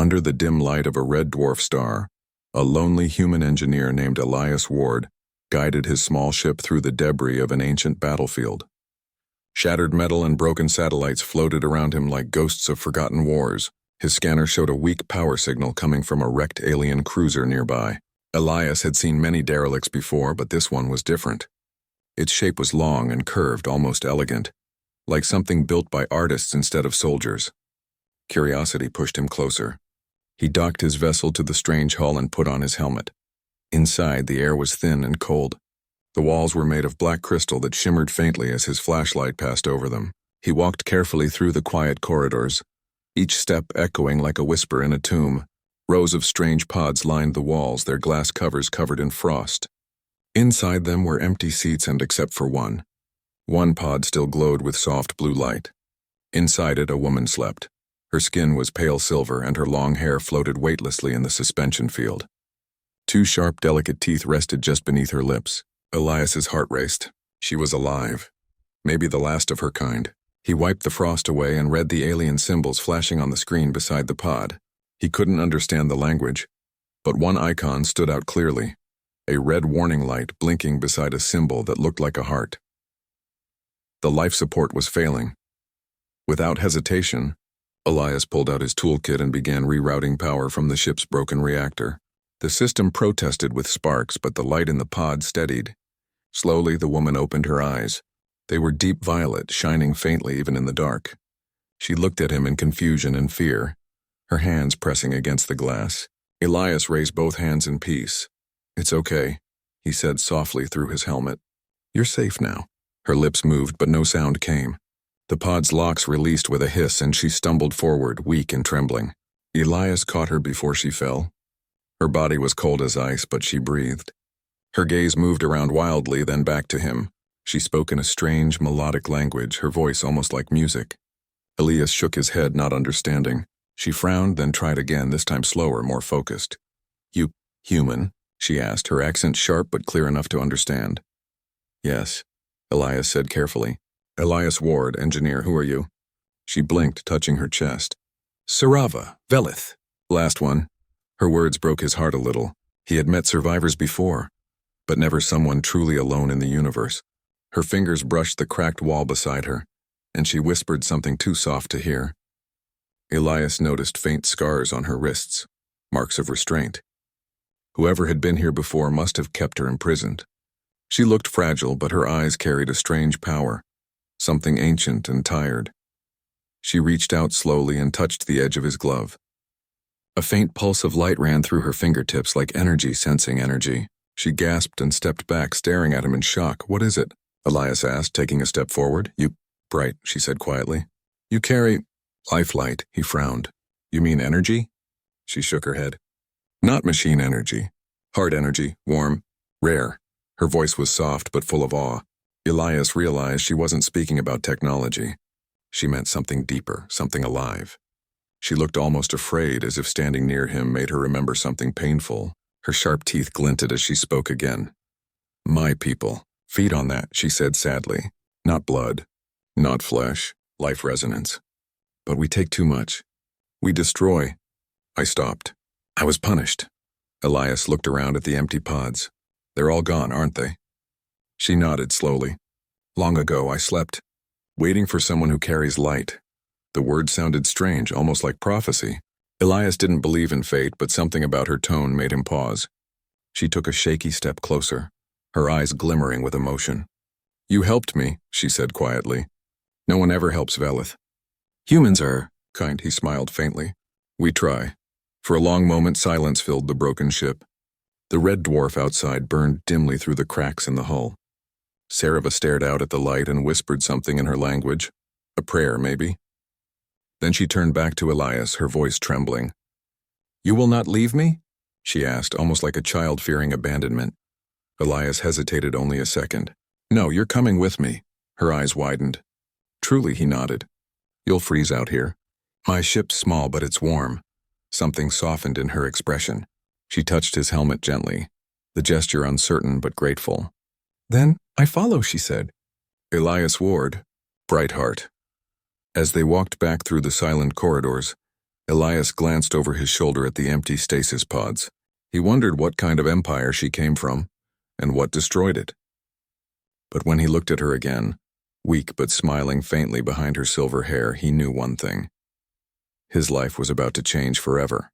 Under the dim light of a red dwarf star, a lonely human engineer named Elias Ward guided his small ship through the debris of an ancient battlefield. Shattered metal and broken satellites floated around him like ghosts of forgotten wars. His scanner showed a weak power signal coming from a wrecked alien cruiser nearby. Elias had seen many derelicts before, but this one was different. Its shape was long and curved, almost elegant, like something built by artists instead of soldiers. Curiosity pushed him closer. He docked his vessel to the strange hull and put on his helmet. Inside, the air was thin and cold. The walls were made of black crystal that shimmered faintly as his flashlight passed over them. He walked carefully through the quiet corridors, each step echoing like a whisper in a tomb. Rows of strange pods lined the walls, their glass covers covered in frost. Inside them were empty seats, and except for one pod still glowed with soft blue light. Inside it, a woman slept. Her skin was pale silver, and her long hair floated weightlessly in the suspension field. Two sharp, delicate teeth rested just beneath her lips. Elias's heart raced. She was alive. Maybe the last of her kind. He wiped the frost away and read the alien symbols flashing on the screen beside the pod. He couldn't understand the language, but one icon stood out clearly, a red warning light blinking beside a symbol that looked like a heart. The life support was failing. Without hesitation, Elias pulled out his toolkit and began rerouting power from the ship's broken reactor. The system protested with sparks, but the light in the pod steadied. Slowly, the woman opened her eyes. They were deep violet, shining faintly even in the dark. She looked at him in confusion and fear, her hands pressing against the glass. Elias raised both hands in peace. "It's okay," he said softly through his helmet. "You're safe now." Her lips moved, but no sound came. The pod's locks released with a hiss, and she stumbled forward, weak and trembling. Elias caught her before she fell. Her body was cold as ice, but she breathed. Her gaze moved around wildly, then back to him. She spoke in a strange, melodic language, her voice almost like music. Elias shook his head, not understanding. She frowned, then tried again, this time slower, more focused. "You human?" she asked, her accent sharp but clear enough to understand. "Yes," Elias said carefully. "Elias Ward, engineer, who are you?" She blinked, touching her chest. "Sarava, Velith." Last one. Her words broke his heart a little. He had met survivors before, but never someone truly alone in the universe. Her fingers brushed the cracked wall beside her, and she whispered something too soft to hear. Elias noticed faint scars on her wrists, marks of restraint. Whoever had been here before must have kept her imprisoned. She looked fragile, but her eyes carried a strange power, something ancient and tired. She reached out slowly and touched the edge of his glove. A faint pulse of light ran through her fingertips like energy sensing energy. She gasped and stepped back, staring at him in shock. "What is it?" Elias asked, taking a step forward. "You, bright," she said quietly. "You carry lifelight," he frowned. "You mean energy?" She shook her head. "Not machine energy. Heart energy, warm, rare." Her voice was soft but full of awe. Elias realized she wasn't speaking about technology. She meant something deeper, something alive. She looked almost afraid, as if standing near him made her remember something painful. Her sharp teeth glinted as she spoke again. "My people feed on that," she said sadly. "Not blood, not flesh, life resonance. But we take too much. We destroy." I stopped. "I was punished." Elias looked around at the empty pods. "They're all gone, aren't they?" She nodded slowly. "Long ago I slept, waiting for someone who carries light." The word sounded strange, almost like prophecy. Elias didn't believe in fate, but something about her tone made him pause. She took a shaky step closer, her eyes glimmering with emotion. "You helped me," she said quietly. "No one ever helps Velith. Humans are kind," he smiled faintly. "We try." For a long moment, silence filled the broken ship. The red dwarf outside burned dimly through the cracks in the hull. Sarava stared out at the light and whispered something in her language. A prayer, maybe. Then she turned back to Elias, her voice trembling. "You will not leave me?" she asked, almost like a child fearing abandonment. Elias hesitated only a second. "No, you're coming with me." Her eyes widened. "Truly," he nodded. "You'll freeze out here. My ship's small, but it's warm." Something softened in her expression. She touched his helmet gently, the gesture uncertain but grateful. "Then I follow," she said. Elias Ward, bright heart. As they walked back through the silent corridors, Elias glanced over his shoulder at the empty stasis pods. He wondered what kind of empire she came from, and what destroyed it. But when he looked at her again, weak but smiling faintly behind her silver hair, he knew one thing. His life was about to change forever.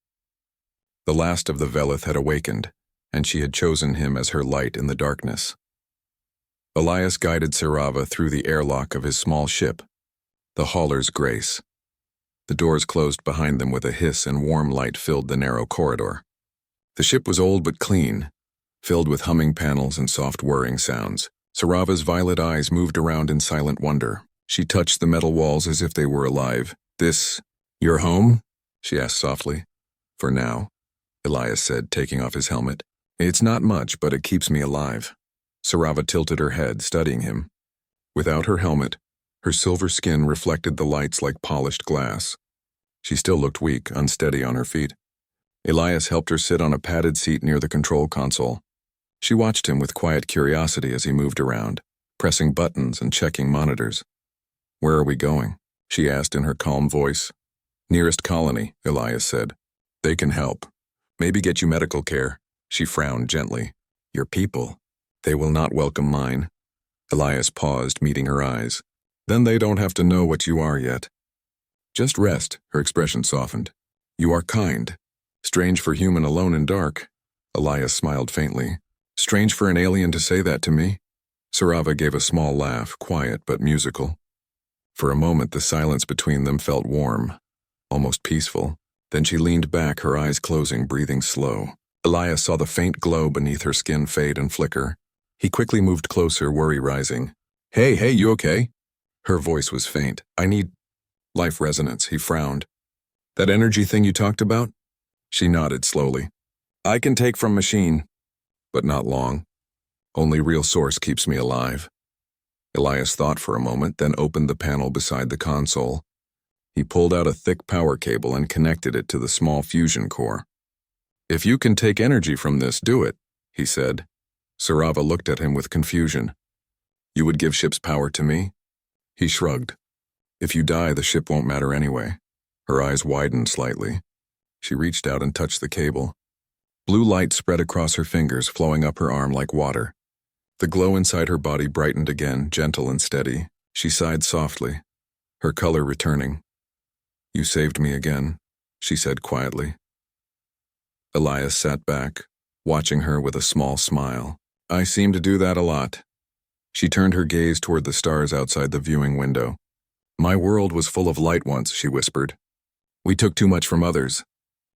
The last of the Velith had awakened, and she had chosen him as her light in the darkness. Elias guided Sirava through the airlock of his small ship, the Hauler's Grace. The doors closed behind them with a hiss, and warm light filled the narrow corridor. The ship was old but clean, filled with humming panels and soft whirring sounds. Sirava's violet eyes moved around in silent wonder. She touched the metal walls as if they were alive. "This, your home?" she asked softly. "For now," Elias said, taking off his helmet. "It's not much, but it keeps me alive." Sirava tilted her head, studying him. Without her helmet, her silver skin reflected the lights like polished glass. She still looked weak, unsteady on her feet. Elias helped her sit on a padded seat near the control console. She watched him with quiet curiosity as he moved around, pressing buttons and checking monitors. "Where are we going?" she asked in her calm voice. "Nearest colony," Elias said. "They can help. Maybe get you medical care." She frowned gently. "Your people, they will not welcome mine." Elias paused, meeting her eyes. "Then they don't have to know what you are yet." "Just rest," her expression softened. "You are kind. Strange for human alone in dark." Elias smiled faintly. "Strange for an alien to say that to me." Sirava gave a small laugh, quiet but musical. For a moment the silence between them felt warm, almost peaceful. Then she leaned back, her eyes closing, breathing slow. Elias saw the faint glow beneath her skin fade and flicker. He quickly moved closer, worry rising. Hey, you okay?" Her voice was faint. "I need life resonance," he frowned. "That energy thing you talked about?" She nodded slowly. "I can take from machine, but not long. Only real source keeps me alive." Elias thought for a moment, then opened the panel beside the console. He pulled out a thick power cable and connected it to the small fusion core. "If you can take energy from this, do it," he said. Sirava looked at him with confusion. "You would give ship's power to me?" He shrugged. "If you die, the ship won't matter anyway." Her eyes widened slightly. She reached out and touched the cable. Blue light spread across her fingers, flowing up her arm like water. The glow inside her body brightened again, gentle and steady. She sighed softly, her color returning. "You saved me again," she said quietly. Elias sat back, watching her with a small smile. "I seem to do that a lot." She turned her gaze toward the stars outside the viewing window. "My world was full of light once," she whispered. "We took too much from others.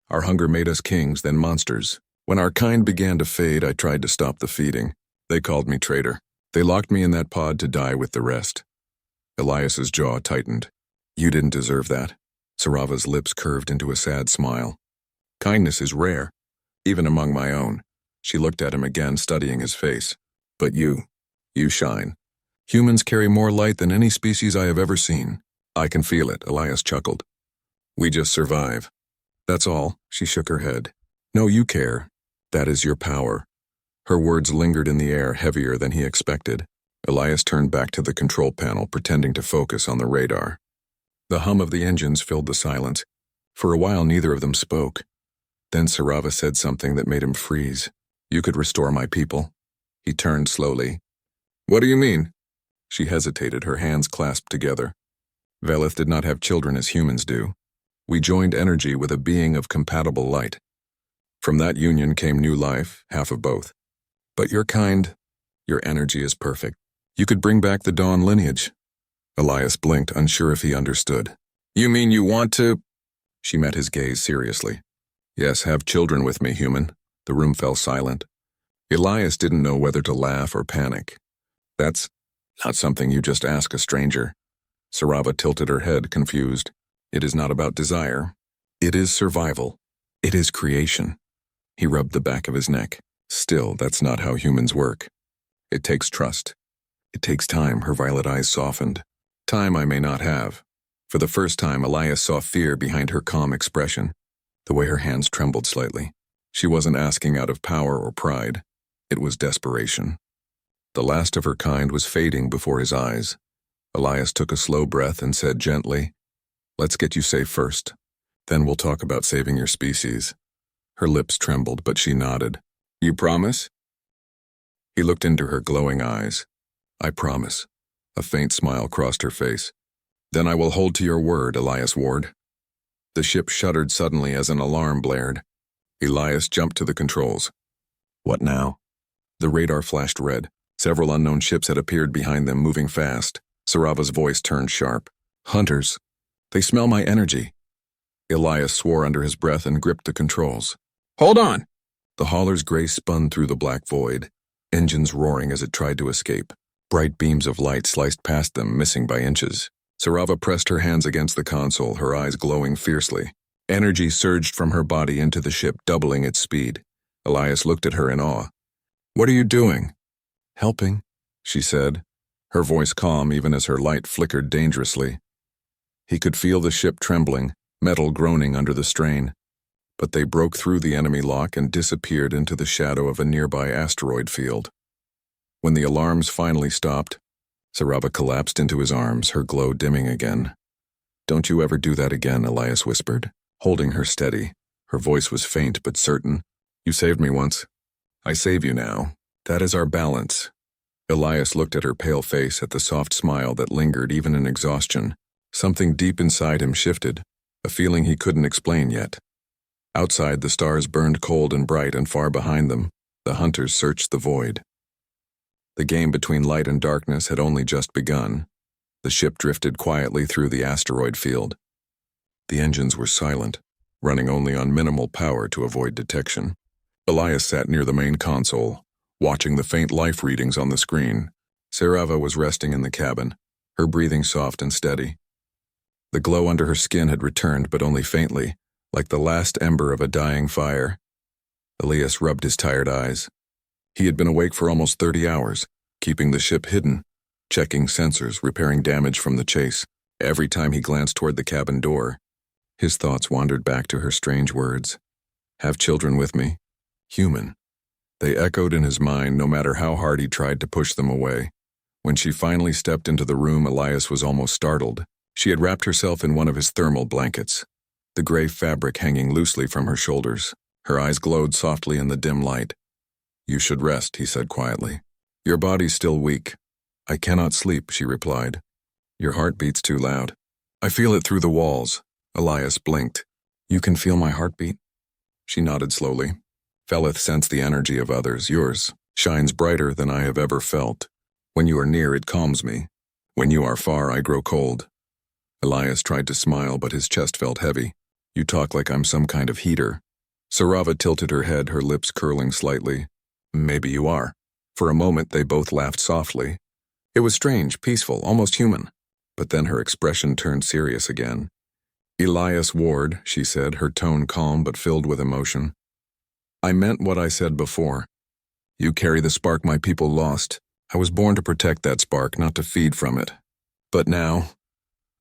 Our hunger made us kings, then monsters. When our kind began to fade, I tried to stop the feeding. They called me traitor. They locked me in that pod to die with the rest." Elias's jaw tightened. "You didn't deserve that." Sirava's lips curved into a sad smile. "Kindness is rare, even among my own." She looked at him again, studying his face. "But you shine. Humans carry more light than any species I have ever seen." "I can feel it," Elias chuckled. "We just survive. That's all." She shook her head. "No, you care. That is your power." Her words lingered in the air, heavier than he expected. Elias turned back to the control panel, pretending to focus on the radar. The hum of the engines filled the silence. For a while, neither of them spoke. Then Sirava said something that made him freeze. "You could restore my people." He turned slowly. "What do you mean?" She hesitated, her hands clasped together. "Velith did not have children as humans do. We joined energy with a being of compatible light. From that union came new life, half of both. But your kind, your energy is perfect. You could bring back the Dawn lineage." Elias blinked, unsure if he understood. "You mean you want to?" She met his gaze seriously. "Yes, have children with me, human." The room fell silent. Elias didn't know whether to laugh or panic. "That's not something you just ask a stranger." Sirava tilted her head, confused. "It is not about desire. It is survival. It is creation." He rubbed the back of his neck. "Still, that's not how humans work. It takes trust. It takes time." Her violet eyes softened. "Time I may not have." For the first time, Elias saw fear behind her calm expression, the way her hands trembled slightly. She wasn't asking out of power or pride. It was desperation. The last of her kind was fading before his eyes. Elias took a slow breath and said gently, "Let's get you safe first. Then we'll talk about saving your species. Her lips trembled, but she nodded. You promise? He looked into her glowing eyes. I promise. A faint smile crossed her face. Then I will hold to your word, Elias Ward. The ship shuddered suddenly as an alarm blared. Elias jumped to the controls. What now? The radar flashed red. Several unknown ships had appeared behind them, moving fast. Sarava's voice turned sharp. Hunters. They smell my energy. Elias swore under his breath and gripped the controls. Hold on! The hauler's gray spun through the black void, engines roaring as it tried to escape. Bright beams of light sliced past them, missing by inches. Sarava pressed her hands against the console, her eyes glowing fiercely. Energy surged from her body into the ship, doubling its speed. Elias looked at her in awe. What are you doing? Helping, she said, her voice calm even as her light flickered dangerously. He could feel the ship trembling, metal groaning under the strain. But they broke through the enemy lock and disappeared into the shadow of a nearby asteroid field. When the alarms finally stopped, Sarava collapsed into his arms, her glow dimming again. Don't you ever do that again, Elias whispered, holding her steady. Her voice was faint but certain. You saved me once. I save you now. That is our balance. Elias looked at her pale face, at the soft smile that lingered even in exhaustion. Something deep inside him shifted, a feeling he couldn't explain yet. Outside, the stars burned cold and bright, and far behind them, the hunters searched the void. The game between light and darkness had only just begun. The ship drifted quietly through the asteroid field. The engines were silent, running only on minimal power to avoid detection. Elias sat near the main console, watching the faint life readings on the screen. Sarava was resting in the cabin, her breathing soft and steady. The glow under her skin had returned, but only faintly, like the last ember of a dying fire. Elias rubbed his tired eyes. He had been awake for almost 30 hours, keeping the ship hidden, checking sensors, repairing damage from the chase. Every time he glanced toward the cabin door, his thoughts wandered back to her strange words. Have children with me. Human. They echoed in his mind no matter how hard he tried to push them away. When she finally stepped into the room, Elias was almost startled. She had wrapped herself in one of his thermal blankets, the gray fabric hanging loosely from her shoulders. Her eyes glowed softly in the dim light. You should rest, he said quietly. Your body's still weak. I cannot sleep, she replied. Your heart beats too loud. I feel it through the walls. Elias blinked. You can feel my heartbeat? She nodded slowly. Felith sensed the energy of others. Yours shines brighter than I have ever felt. When you are near, it calms me. When you are far, I grow cold. Elias tried to smile, but his chest felt heavy. You talk like I'm some kind of heater. Sarava tilted her head, her lips curling slightly. Maybe you are. For a moment, they both laughed softly. It was strange, peaceful, almost human. But then her expression turned serious again. Elias Ward, she said, her tone calm but filled with emotion. I meant what I said before. You carry the spark my people lost. I was born to protect that spark, not to feed from it. But now,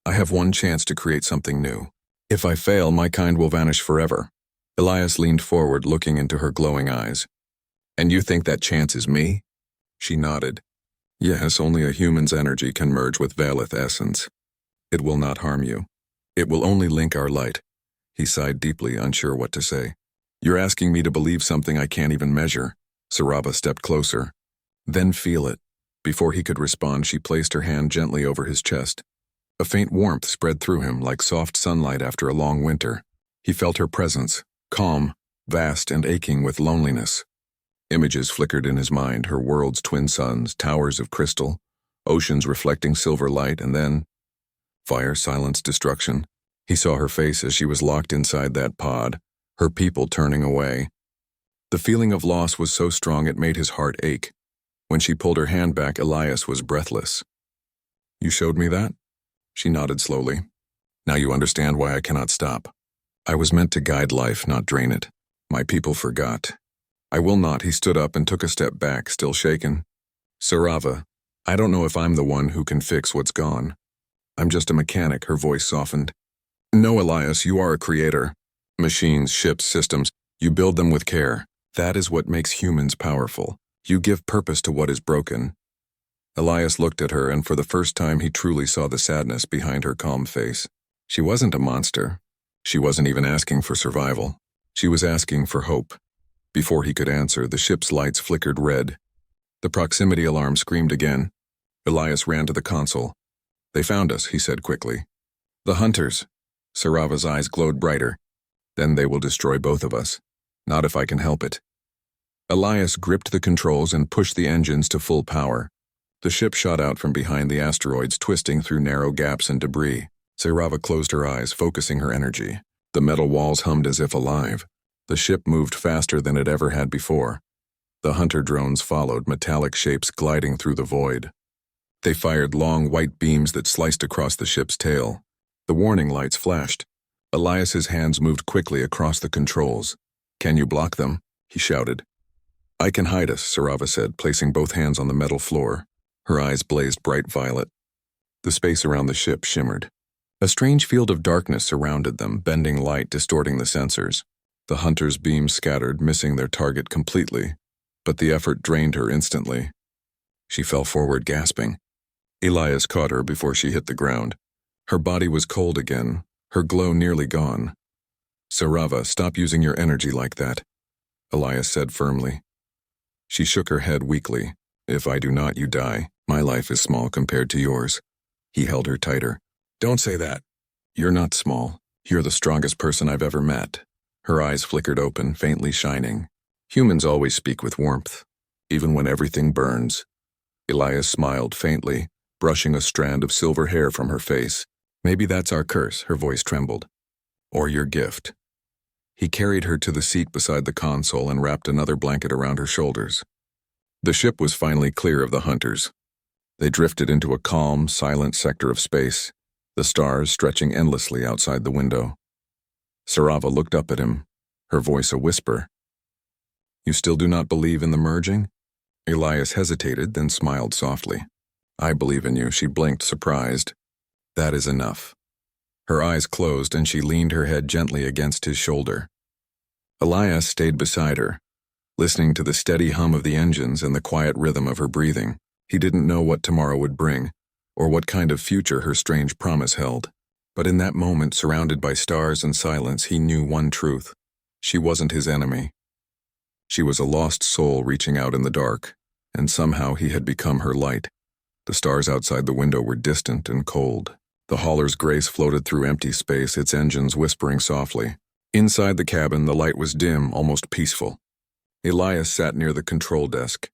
I have one chance to create something new. If I fail, my kind will vanish forever. Elias leaned forward, looking into her glowing eyes. And you think that chance is me? She nodded. Yes, only a human's energy can merge with Valith essence. It will not harm you. It will only link our light. He sighed deeply, unsure what to say. You're asking me to believe something I can't even measure. Sarava stepped closer. Then feel it. Before he could respond, she placed her hand gently over his chest. A faint warmth spread through him like soft sunlight after a long winter. He felt her presence, calm, vast, and aching with loneliness. Images flickered in his mind, her world's twin suns, towers of crystal, oceans reflecting silver light, and then fire, silence, destruction. He saw her face as she was locked inside that pod, her people turning away. The feeling of loss was so strong it made his heart ache. When she pulled her hand back, Elias was breathless. You showed me that? She nodded slowly. Now you understand why I cannot stop. I was meant to guide life, not drain it. My people forgot. I will not. He stood up and took a step back, still shaken. Sarava, I don't know if I'm the one who can fix what's gone. I'm just a mechanic, her voice softened. No, Elias, you are a creator. Machines, ships, systems, you build them with care. That is what makes humans powerful. You give purpose to what is broken. Elias looked at her, and for the first time he truly saw the sadness behind her calm face. She wasn't a monster. She wasn't even asking for survival. She was asking for hope. Before he could answer, the ship's lights flickered red. The proximity alarm screamed again. Elias ran to the console. "They found us," he said quickly. "The hunters." Sarava's eyes glowed brighter. "Then they will destroy both of us. Not if I can help it." Elias gripped the controls and pushed the engines to full power. The ship shot out from behind the asteroids, twisting through narrow gaps and debris. Sarava closed her eyes, focusing her energy. The metal walls hummed as if alive. The ship moved faster than it ever had before. The hunter drones followed, metallic shapes gliding through the void. They fired long white beams that sliced across the ship's tail. The warning lights flashed. Elias's hands moved quickly across the controls. "Can you block them?" he shouted. "I can hide us," Sarava said, placing both hands on the metal floor. Her eyes blazed bright violet. The space around the ship shimmered. A strange field of darkness surrounded them, bending light, distorting the sensors. The hunter's beams scattered, missing their target completely, but the effort drained her instantly. She fell forward, gasping. Elias caught her before she hit the ground. Her body was cold again, her glow nearly gone. "Sarava, stop using your energy like that," Elias said firmly. She shook her head weakly. "If I do not, you die. My life is small compared to yours." He held her tighter. "Don't say that. You're not small. You're the strongest person I've ever met." Her eyes flickered open, faintly shining. "Humans always speak with warmth, even when everything burns." Elias smiled faintly, brushing a strand of silver hair from her face. "Maybe that's our curse," her voice trembled. "Or your gift." He carried her to the seat beside the console and wrapped another blanket around her shoulders. The ship was finally clear of the hunters. They drifted into a calm, silent sector of space, the stars stretching endlessly outside the window. Sarava looked up at him, her voice a whisper. "You still do not believe in the merging?" Elias hesitated, then smiled softly. "I believe in you," she blinked, surprised. "That is enough." Her eyes closed and she leaned her head gently against his shoulder. Elias stayed beside her, listening to the steady hum of the engines and the quiet rhythm of her breathing. He didn't know what tomorrow would bring, or what kind of future her strange promise held. But in that moment, surrounded by stars and silence, he knew one truth. She wasn't his enemy. She was a lost soul reaching out in the dark, and somehow he had become her light. The stars outside the window were distant and cold. The hauler's grace floated through empty space, its engines whispering softly. Inside the cabin, the light was dim, almost peaceful. Elias sat near the control desk,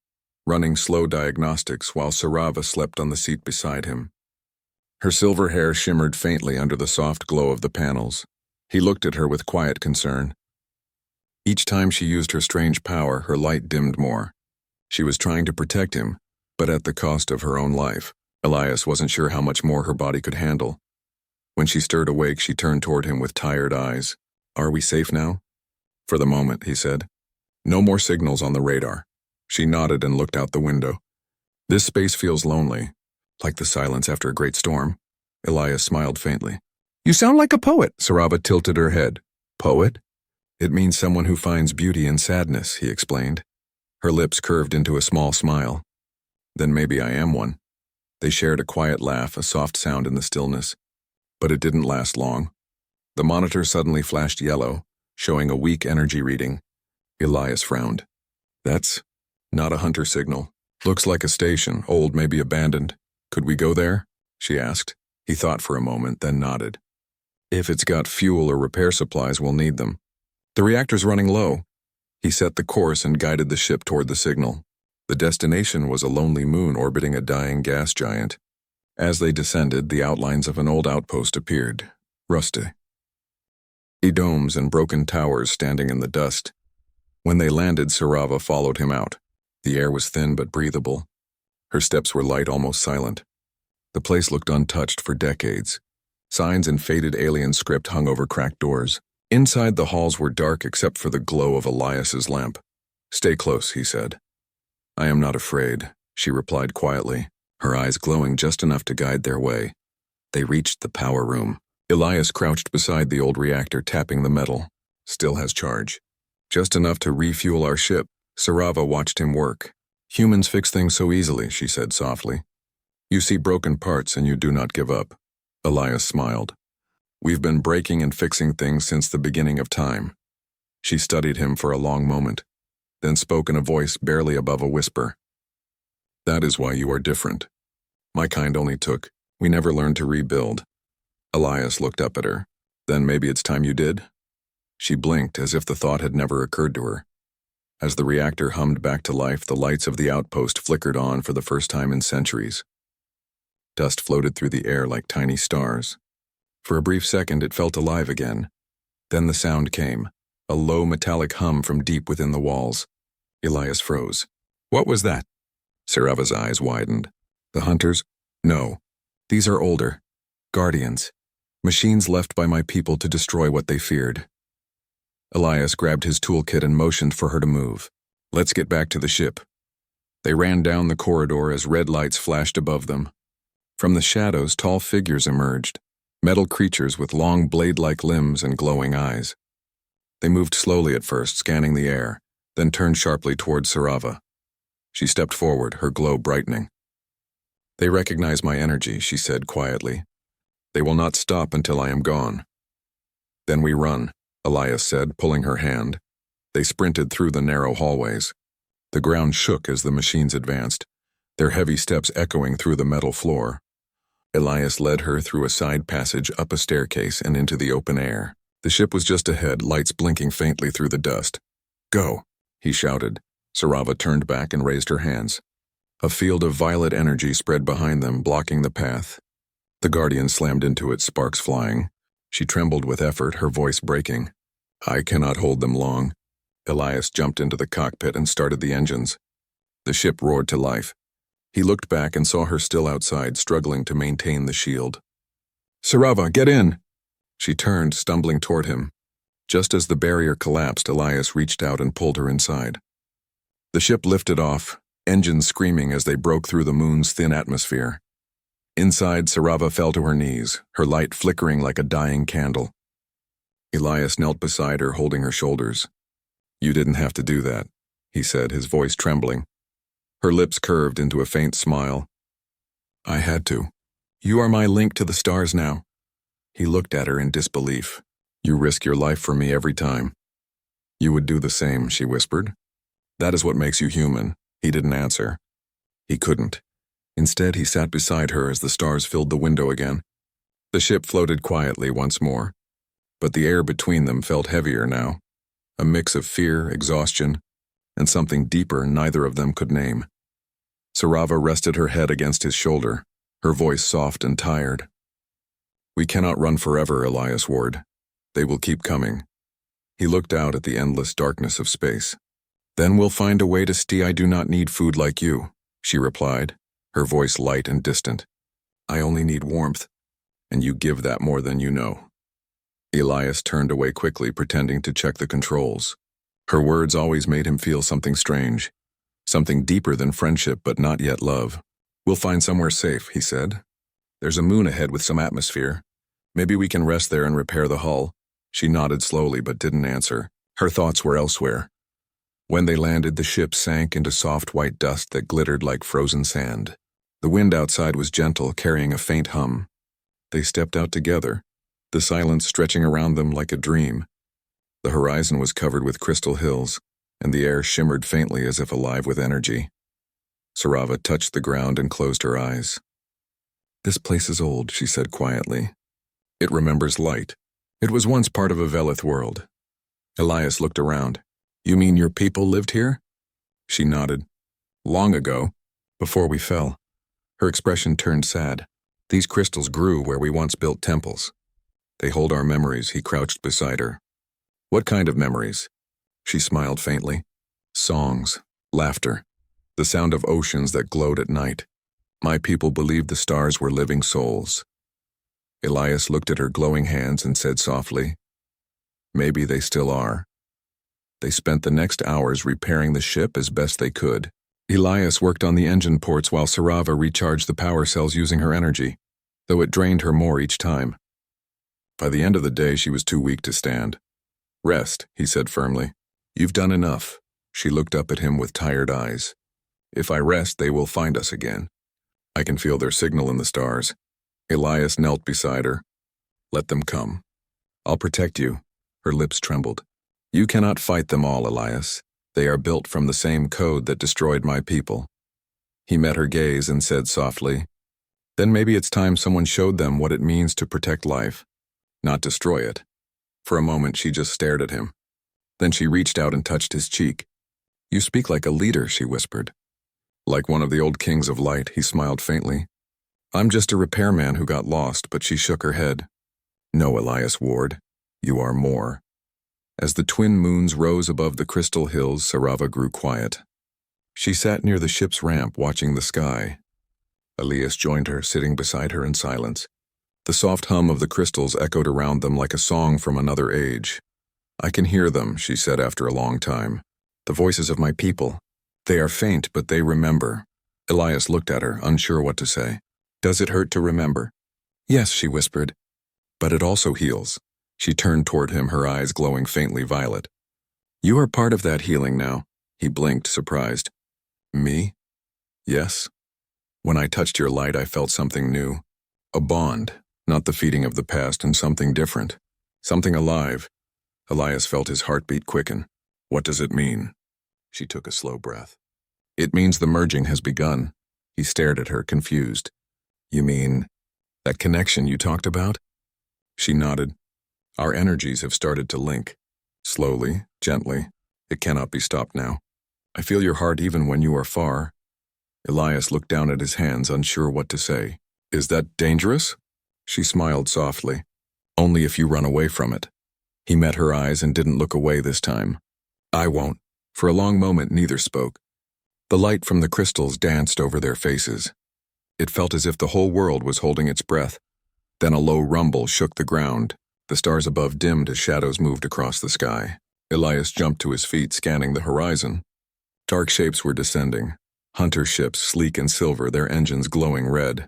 running slow diagnostics while Sarava slept on the seat beside him. Her silver hair shimmered faintly under the soft glow of the panels. He looked at her with quiet concern. Each time she used her strange power, her light dimmed more. She was trying to protect him, but at the cost of her own life. Elias wasn't sure how much more her body could handle. When she stirred awake, she turned toward him with tired eyes. "Are we safe now?" "For the moment," he said. "No more signals on the radar." She nodded and looked out the window. "This space feels lonely, like the silence after a great storm." Elias smiled faintly. "You sound like a poet." Sarava tilted her head. "Poet? It means someone who finds beauty in sadness," he explained. Her lips curved into a small smile. "Then maybe I am one." They shared a quiet laugh, a soft sound in the stillness. But it didn't last long. The monitor suddenly flashed yellow, showing a weak energy reading. Elias frowned. "That's not a hunter signal. Looks like a station, old, maybe abandoned. Could we go there?" she asked. He thought for a moment, then nodded. "If it's got fuel or repair supplies, we'll need them." "The reactor's running low." He set the course and guided the ship toward the signal. The destination was a lonely moon orbiting a dying gas giant. As they descended, the outlines of an old outpost appeared, rusty. Domes and broken towers standing in the dust. When they landed, Sarava followed him out. The air was thin but breathable. Her steps were light, almost silent. The place looked untouched for decades. Signs in faded alien script hung over cracked doors. Inside, the halls were dark except for the glow of Elias's lamp. "Stay close," he said. "I am not afraid," she replied quietly, her eyes glowing just enough to guide their way. They reached the power room. Elias crouched beside the old reactor, tapping the metal. "Still has charge. Just enough to refuel our ship." Sarava watched him work. "Humans fix things so easily," she said softly. "You see broken parts and you do not give up." Elias smiled. We've been breaking and fixing things since the beginning of time. She studied him for a long moment, then spoke in a voice barely above a whisper. That is why you are different. My kind only took. We never learned to rebuild. Elias looked up at her. Then maybe it's time you did? She blinked as if the thought had never occurred to her. As the reactor hummed back to life, the lights of the outpost flickered on for the first time in centuries. Dust floated through the air like tiny stars. For a brief second, it felt alive again. Then the sound came, a low metallic hum from deep within the walls. Elias froze. What was that? Sarava's eyes widened. The hunters? No. These are older. Guardians. Machines left by my people to destroy what they feared. Elias grabbed his toolkit and motioned for her to move. Let's get back to the ship. They ran down the corridor as red lights flashed above them. From the shadows, tall figures emerged, metal creatures with long blade-like limbs and glowing eyes. They moved slowly at first, scanning the air, then turned sharply toward Sarava. She stepped forward, her glow brightening. They recognize my energy, she said quietly. They will not stop until I am gone. Then we run, Elias said, pulling her hand. They sprinted through the narrow hallways. The ground shook as the machines advanced, their heavy steps echoing through the metal floor. Elias led her through a side passage, up a staircase, and into the open air. The ship was just ahead, lights blinking faintly through the dust. Go, he shouted. Sarava turned back and raised her hands. A field of violet energy spread behind them, blocking the path. The Guardian slammed into it, sparks flying. She trembled with effort, her voice breaking. I cannot hold them long. Elias jumped into the cockpit and started the engines. The ship roared to life. He looked back and saw her still outside, struggling to maintain the shield. Sarava, get in! She turned, stumbling toward him. Just as the barrier collapsed, Elias reached out and pulled her inside. The ship lifted off, engines screaming as they broke through the moon's thin atmosphere. Inside, Sarava fell to her knees, her light flickering like a dying candle. Elias knelt beside her, holding her shoulders. You didn't have to do that, he said, his voice trembling. Her lips curved into a faint smile. I had to. You are my link to the stars now. He looked at her in disbelief. You risk your life for me every time. You would do the same, she whispered. That is what makes you human. He didn't answer. He couldn't. Instead, he sat beside her as the stars filled the window again. The ship floated quietly once more, but the air between them felt heavier now, a mix of fear, exhaustion, and something deeper neither of them could name. Sarava rested her head against his shoulder, her voice soft and tired. We cannot run forever, Elias Ward. They will keep coming. He looked out at the endless darkness of space. Then we'll find a way to stay. I do not need food like you, she replied, her voice light and distant. I only need warmth, and you give that more than you know. Elias turned away quickly, pretending to check the controls. Her words always made him feel something strange, something deeper than friendship but not yet love. We'll find somewhere safe, he said. There's a moon ahead with some atmosphere. Maybe we can rest there and repair the hull. She nodded slowly but didn't answer. Her thoughts were elsewhere. When they landed, the ship sank into soft white dust that glittered like frozen sand. The wind outside was gentle, carrying a faint hum. They stepped out together, the silence stretching around them like a dream. The horizon was covered with crystal hills, and the air shimmered faintly as if alive with energy. Sarava touched the ground and closed her eyes. This place is old, she said quietly. It remembers light. It was once part of a Velith world. Elias looked around. You mean your people lived here? She nodded. Long ago, before we fell. Her expression turned sad. These crystals grew where we once built temples. They hold our memories. He crouched beside her. What kind of memories? She smiled faintly. Songs, laughter, the sound of oceans that glowed at night. My people believed the stars were living souls. Elias looked at her glowing hands and said softly, Maybe they still are. They spent the next hours repairing the ship as best they could. Elias worked on the engine ports while Sarava recharged the power cells using her energy, though it drained her more each time. By the end of the day, she was too weak to stand. Rest, he said firmly. You've done enough. She looked up at him with tired eyes. If I rest, they will find us again. I can feel their signal in the stars. Elias knelt beside her. Let them come. I'll protect you. Her lips trembled. You cannot fight them all, Elias. They are built from the same code that destroyed my people. He met her gaze and said softly, then maybe it's time someone showed them what it means to protect life, not destroy it. For a moment she just stared at him. Then she reached out and touched his cheek. You speak like a leader, she whispered. Like one of the old kings of light, he smiled faintly. I'm just a repairman who got lost, but she shook her head. No, Elias Ward, you are more. As the twin moons rose above the crystal hills, Sarava grew quiet. She sat near the ship's ramp watching the sky. Elias joined her, sitting beside her in silence. The soft hum of the crystals echoed around them like a song from another age. I can hear them, she said after a long time. The voices of my people. They are faint, but they remember. Elias looked at her, unsure what to say. Does it hurt to remember? Yes, she whispered. But it also heals. She turned toward him, her eyes glowing faintly violet. You are part of that healing now. He blinked, surprised. Me? Yes. When I touched your light, I felt something new. A bond, not the feeding of the past, and something different. Something alive. Elias felt his heartbeat quicken. What does it mean? She took a slow breath. It means the merging has begun. He stared at her, confused. You mean that connection you talked about? She nodded. Our energies have started to link. Slowly, gently. It cannot be stopped now. I feel your heart even when you are far. Elias looked down at his hands, unsure what to say. Is that dangerous? She smiled softly. Only if you run away from it. He met her eyes and didn't look away this time. I won't. For a long moment, neither spoke. The light from the crystals danced over their faces. It felt as if the whole world was holding its breath. Then a low rumble shook the ground. The stars above dimmed as shadows moved across the sky. Elias jumped to his feet, scanning the horizon. Dark shapes were descending. Hunter ships, sleek and silver, their engines glowing red.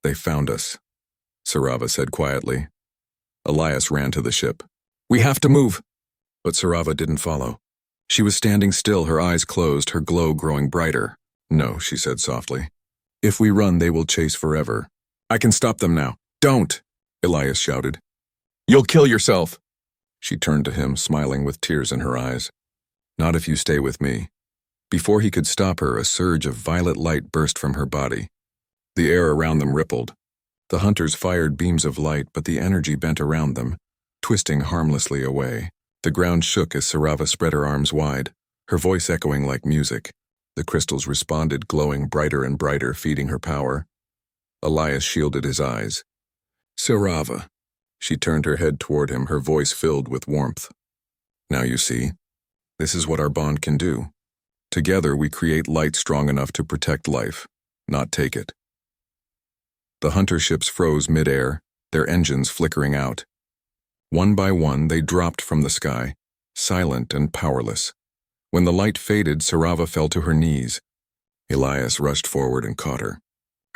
They found us, Sarava said quietly. Elias ran to the ship. We have to move. But Sarava didn't follow. She was standing still, her eyes closed, her glow growing brighter. No, she said softly. If we run, they will chase forever. I can stop them now. Don't, Elias shouted. You'll kill yourself. She turned to him, smiling with tears in her eyes. Not if you stay with me. Before he could stop her, a surge of violet light burst from her body. The air around them rippled. The hunters fired beams of light, but the energy bent around them, twisting harmlessly away. The ground shook as Sarava spread her arms wide, her voice echoing like music. The crystals responded, glowing brighter and brighter, feeding her power. Elias shielded his eyes. Sarava. She turned her head toward him, her voice filled with warmth. Now you see, this is what our bond can do. Together we create light strong enough to protect life, not take it. The hunter ships froze mid-air, their engines flickering out. One by one they dropped from the sky, silent and powerless. When the light faded, Sarava fell to her knees. Elias rushed forward and caught her.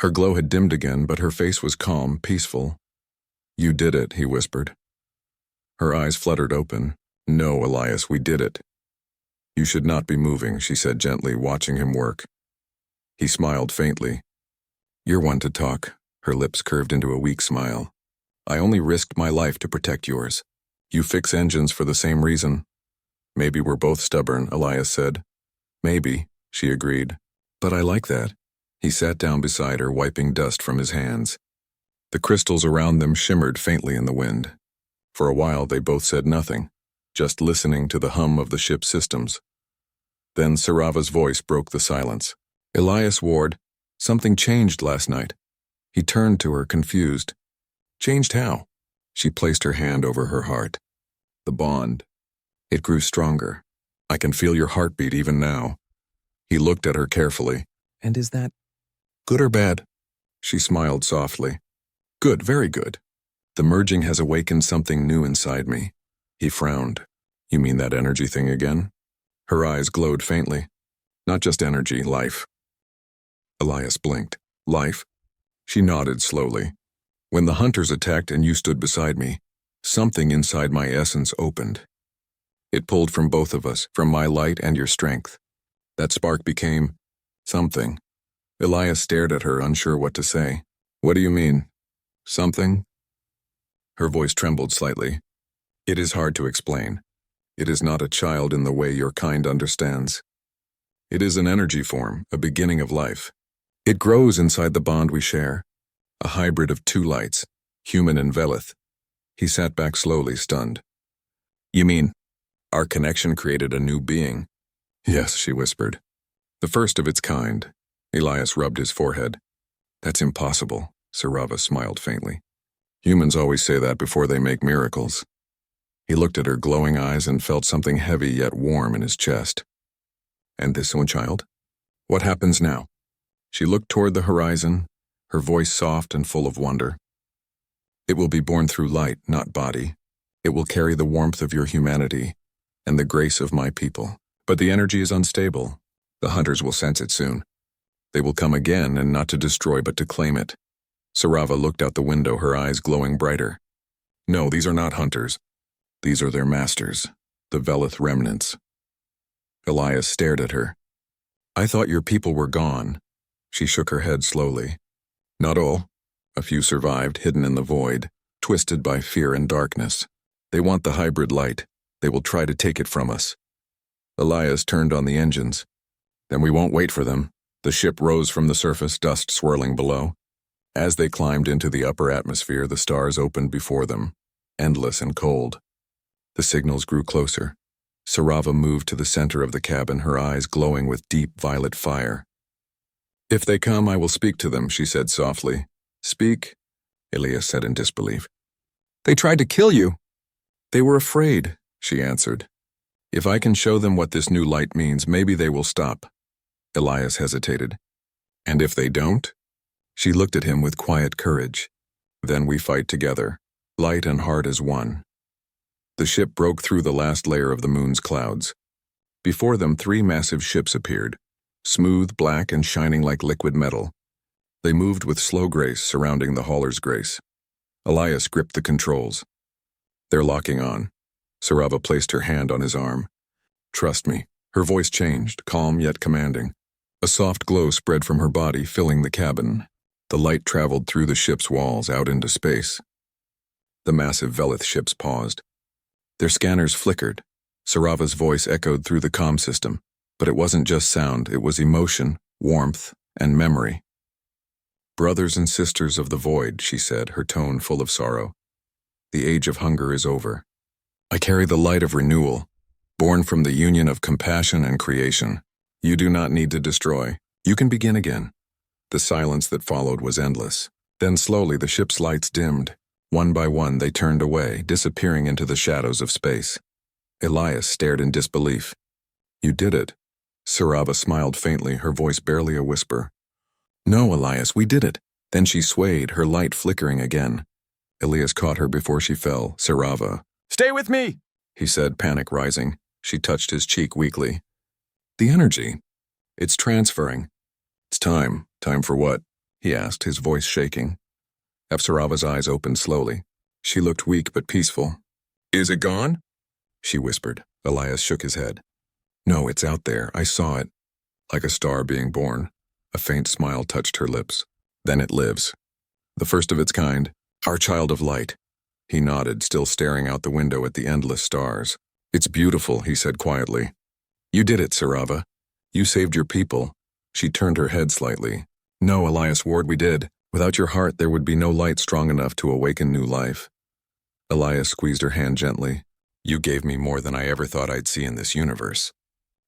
Her glow had dimmed again, but her face was calm, peaceful. You did it, he whispered. Her eyes fluttered open. No, Elias, we did it. You should not be moving, she said gently, watching him work. He smiled faintly. You're one to talk. Her lips curved into a weak smile. I only risked my life to protect yours. You fix engines for the same reason. Maybe we're both stubborn, Elias said. Maybe, she agreed. But I like that. He sat down beside her, wiping dust from his hands. The crystals around them shimmered faintly in the wind. For a while they both said nothing, just listening to the hum of the ship's systems. Then Sarava's voice broke the silence. Elias Ward, something changed last night. He turned to her, confused. Changed how? She placed her hand over her heart. The bond. It grew stronger. I can feel your heartbeat even now. He looked at her carefully. And is that good or bad? She smiled softly. Good, very good. The merging has awakened something new inside me. He frowned. You mean that energy thing again? Her eyes glowed faintly. Not just energy, life. Elias blinked. Life? She nodded slowly. When the hunters attacked and you stood beside me, something inside my essence opened. It pulled from both of us, from my light and your strength. That spark became something. Elias stared at her, unsure what to say. What do you mean? Something? Her voice trembled slightly. It is hard to explain. It is not a child in the way your kind understands. It is an energy form, a beginning of life. It grows inside the bond we share, a hybrid of two lights, human and Velith. He sat back slowly, stunned. You mean, our connection created a new being? Yes, she whispered. The first of its kind. Elias rubbed his forehead. That's impossible, Sirava smiled faintly. Humans always say that before they make miracles. He looked at her glowing eyes and felt something heavy yet warm in his chest. And this one child? What happens now? She looked toward the horizon, her voice soft and full of wonder. It will be born through light, not body. It will carry the warmth of your humanity and the grace of my people. But the energy is unstable. The hunters will sense it soon. They will come again, and not to destroy but to claim it. Sirava looked out the window, her eyes glowing brighter. No, these are not hunters. These are their masters, the Velith remnants. Elias stared at her. I thought your people were gone. She shook her head slowly. Not all. A few survived, hidden in the void, twisted by fear and darkness. They want the hybrid light. They will try to take it from us. Elias turned on the engines. Then we won't wait for them. The ship rose from the surface, dust swirling below. As they climbed into the upper atmosphere, the stars opened before them, endless and cold. The signals grew closer. Sirava moved to the center of the cabin, her eyes glowing with deep violet fire. If they come, I will speak to them, she said softly. Speak? Elias said in disbelief. They tried to kill you. They were afraid, she answered. If I can show them what this new light means, maybe they will stop. Elias hesitated. And if they don't? She looked at him with quiet courage. Then we fight together, light and heart as one. The ship broke through the last layer of the moon's clouds. Before them, 3 massive ships appeared, smooth, black, and shining like liquid metal. They moved with slow grace, surrounding the hauler's grace. Elias gripped the controls. They're locking on. Sirava placed her hand on his arm. Trust me. Her voice changed, calm yet commanding. A soft glow spread from her body, filling the cabin. The light traveled through the ship's walls out into space. The massive Velith ships paused. Their scanners flickered. Sirava's voice echoed through the comm system. But it wasn't just sound, it was emotion, warmth, and memory. Brothers and sisters of the void, she said, her tone full of sorrow. The age of hunger is over. I carry the light of renewal, born from the union of compassion and creation. You do not need to destroy. You can begin again. The silence that followed was endless. Then slowly the ship's lights dimmed. One by one they turned away, disappearing into the shadows of space. Elias stared in disbelief. You did it. Sirava smiled faintly, her voice barely a whisper. No, Elias, we did it. Then she swayed, her light flickering again. Elias caught her before she fell. Sirava. Stay with me, he said, panic rising. She touched his cheek weakly. The energy. It's transferring. It's time. Time for what? He asked, his voice shaking. Sirava's eyes opened slowly. She looked weak but peaceful. Is it gone? She whispered. Elias shook his head. No, it's out there. I saw it. Like a star being born. A faint smile touched her lips. Then it lives. The first of its kind. Our child of light. He nodded, still staring out the window at the endless stars. It's beautiful, he said quietly. You did it, Sirava. You saved your people. She turned her head slightly. No, Elias Ward, we did. Without your heart, there would be no light strong enough to awaken new life. Elias squeezed her hand gently. You gave me more than I ever thought I'd see in this universe.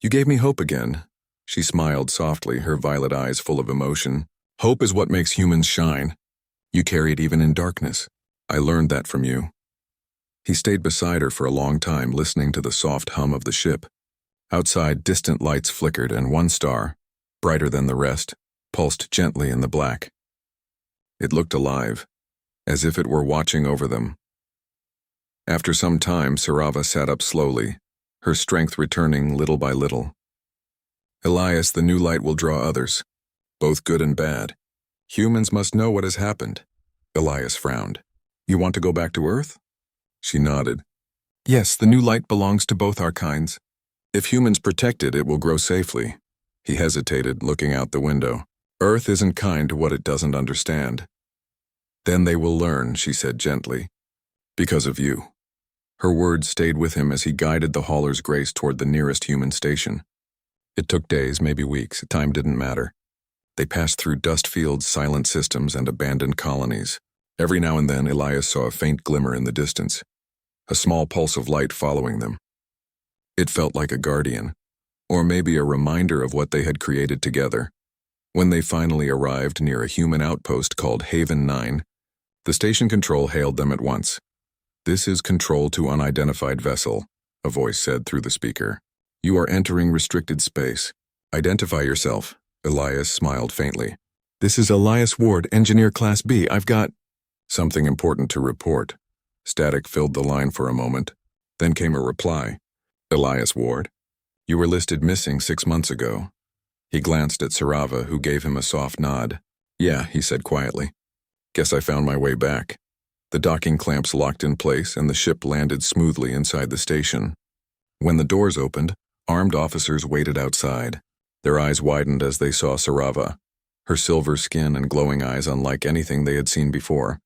You gave me hope again. She smiled softly, her violet eyes full of emotion. Hope is what makes humans shine. You carry it even in darkness. I learned that from you. He stayed beside her for a long time, listening to the soft hum of the ship. Outside, distant lights flickered, and one star, brighter than the rest, pulsed gently in the black. It looked alive, as if it were watching over them. After some time, Sirava sat up slowly, her strength returning little by little. Elias, the new light will draw others, both good and bad. Humans must know what has happened. Elias frowned. You want to go back to Earth? She nodded. Yes, the new light belongs to both our kinds. If humans protect it, it will grow safely. He hesitated, looking out the window. Earth isn't kind to what it doesn't understand. Then they will learn, she said gently. Because of you. Her words stayed with him as he guided the hauler's grace toward the nearest human station. It took days, maybe weeks. Time didn't matter. They passed through dust fields, silent systems, and abandoned colonies. Every now and then, Elias saw a faint glimmer in the distance, a small pulse of light following them. It felt like a guardian, or maybe a reminder of what they had created together. When they finally arrived near a human outpost called Haven 9, the station control hailed them at once. "This is control to unidentified vessel," a voice said through the speaker. "You are entering restricted space. Identify yourself." Elias smiled faintly. "This is Elias Ward, Engineer Class B. I've got something important to report." Static filled the line for a moment. Then came a reply. "Elias Ward, you were listed missing 6 months ago." He glanced at Sarava, who gave him a soft nod. "Yeah," he said quietly. "Guess I found my way back." The docking clamps locked in place and the ship landed smoothly inside the station. When the doors opened, armed officers waited outside. Their eyes widened as they saw Sarava, her silver skin and glowing eyes unlike anything they had seen before.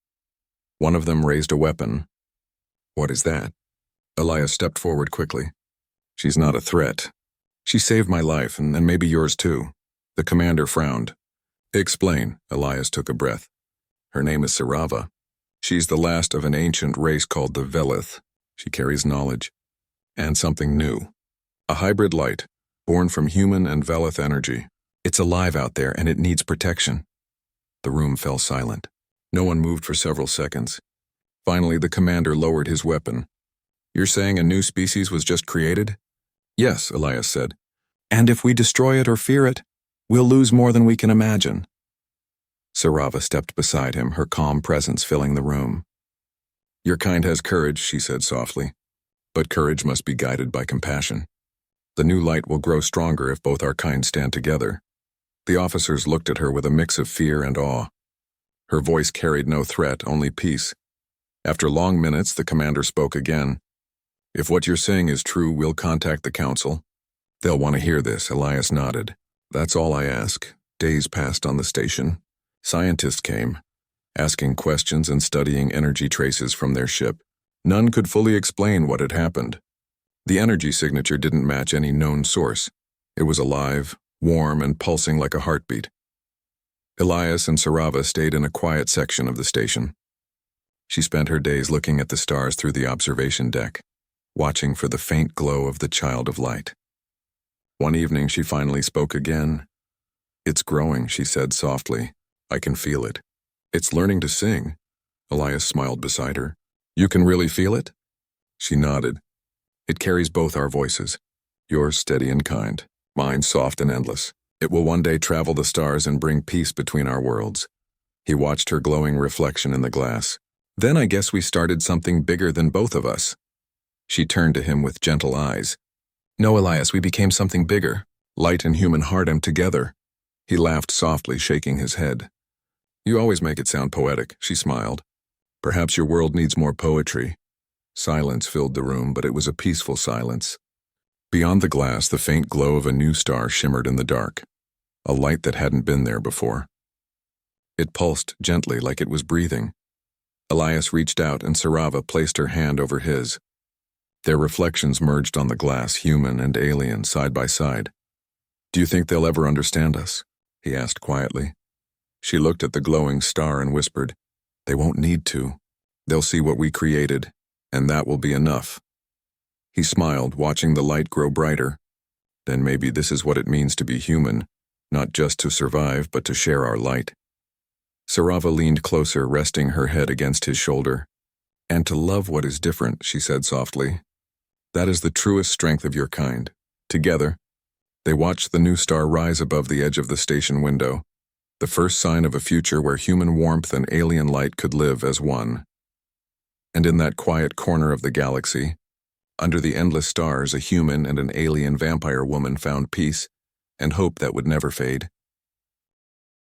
One of them raised a weapon. "What is that?" Elias stepped forward quickly. "She's not a threat. She saved my life, and maybe yours too." The commander frowned. "Explain." Elias took a breath. "Her name is Sarava. She's the last of an ancient race called the Velith. She carries knowledge. And something new. A hybrid light, born from human and Velith energy. It's alive out there, and it needs protection." The room fell silent. No one moved for several seconds. Finally, the commander lowered his weapon. "You're saying a new species was just created?" "Yes," Elias said. "And if we destroy it or fear it, we'll lose more than we can imagine." Sarava stepped beside him, her calm presence filling the room. "Your kind has courage," she said softly. "But courage must be guided by compassion. The new light will grow stronger if both our kind stand together." The officers looked at her with a mix of fear and awe. Her voice carried no threat, only peace. After long minutes, the commander spoke again. "If what you're saying is true, we'll contact the council. They'll want to hear this." Elias nodded. "That's all I ask." Days passed on the station. Scientists came, asking questions and studying energy traces from their ship. None could fully explain what had happened. The energy signature didn't match any known source. It was alive, warm, and pulsing like a heartbeat. Elias and Sarava stayed in a quiet section of the station. She spent her days looking at the stars through the observation deck, watching for the faint glow of the child of light. One evening she finally spoke again. "It's growing," she said softly. "I can feel it. It's learning to sing." Elias smiled beside her. "You can really feel it?" She nodded. "It carries both our voices. Yours steady and kind, mine soft and endless. It will one day travel the stars and bring peace between our worlds." He watched her glowing reflection in the glass. "Then I guess we started something bigger than both of us." She turned to him with gentle eyes. "No, Elias, we became something bigger. Light and human heart together." He laughed softly, shaking his head. "You always make it sound poetic," she smiled. "Perhaps your world needs more poetry." Silence filled the room, but it was a peaceful silence. Beyond the glass, the faint glow of a new star shimmered in the dark, a light that hadn't been there before. It pulsed gently, like it was breathing. Elias reached out, and Sarava placed her hand over his. Their reflections merged on the glass, human and alien, side by side. "Do you think they'll ever understand us?" he asked quietly. She looked at the glowing star and whispered, "They won't need to. They'll see what we created, and that will be enough." He smiled, watching the light grow brighter. "Then maybe this is what it means to be human, not just to survive, but to share our light." Sarava leaned closer, resting her head against his shoulder. "And to love what is different," she said softly. "That is the truest strength of your kind." Together, they watched the new star rise above the edge of the station window, the first sign of a future where human warmth and alien light could live as one. And in that quiet corner of the galaxy, under the endless stars, a human and an alien vampire woman found peace and hope that would never fade.